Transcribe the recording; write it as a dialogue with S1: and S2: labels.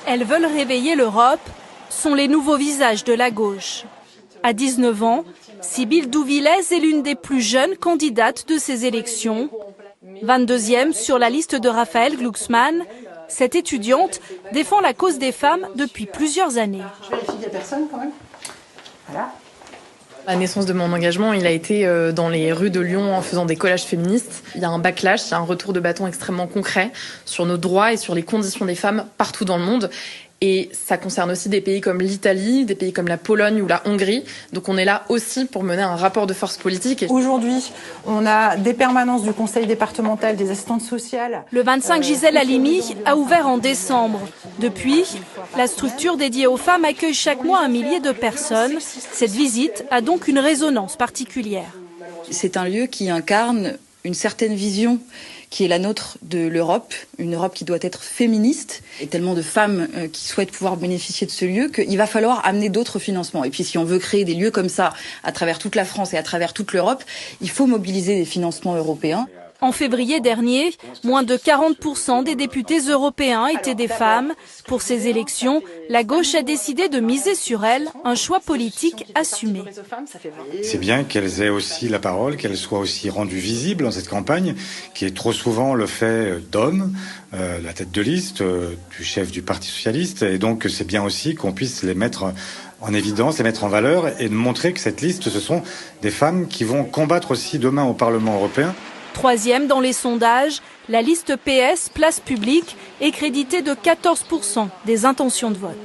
S1: Elles veulent réveiller l'Europe, sont les nouveaux visages de la gauche. À 19 ans, Sibylle Douvillez est l'une des plus jeunes candidates de ces élections. 22e sur la liste de Raphaël Glucksmann, cette étudiante défend la cause des femmes depuis plusieurs années.
S2: Je vérifie qu'il n'y a personne quand même. Voilà.
S3: La naissance de mon engagement, il a été dans les rues de Lyon en faisant des collages féministes. Il y a un backlash, il y a un retour de bâton extrêmement concret sur nos droits et sur les conditions des femmes partout dans le monde. Et ça concerne aussi des pays comme l'Italie, des pays comme la Pologne ou la Hongrie. Donc on est là aussi pour mener un rapport de force politique.
S2: Aujourd'hui, on a des permanences du conseil départemental, des assistantes sociales.
S1: Le 25 Gisèle Halimi a ouvert en décembre. Depuis, la structure dédiée aux femmes accueille chaque mois 1 millier de personnes. Cette visite a donc une résonance particulière.
S4: C'est un lieu qui incarne une certaine vision qui est la nôtre de l'Europe, une Europe qui doit être féministe, et tellement de femmes qui souhaitent pouvoir bénéficier de ce lieu qu'il va falloir amener d'autres financements. Et puis si on veut créer des lieux comme ça à travers toute la France et à travers toute l'Europe, il faut mobiliser des financements européens.
S1: En février dernier, moins de 40% des députés européens étaient des femmes. Pour ces élections, la gauche a décidé de miser sur elles, un choix politique assumé.
S5: C'est bien qu'elles aient aussi la parole, qu'elles soient aussi rendues visibles dans cette campagne, qui est trop souvent le fait d'hommes, la tête de liste, du chef du Parti socialiste. Et donc c'est bien aussi qu'on puisse les mettre en évidence, les mettre en valeur et de montrer que cette liste, ce sont des femmes qui vont combattre aussi demain au Parlement européen.
S1: 3e dans les sondages, la liste PS Place Publique est créditée de 14% des intentions de vote.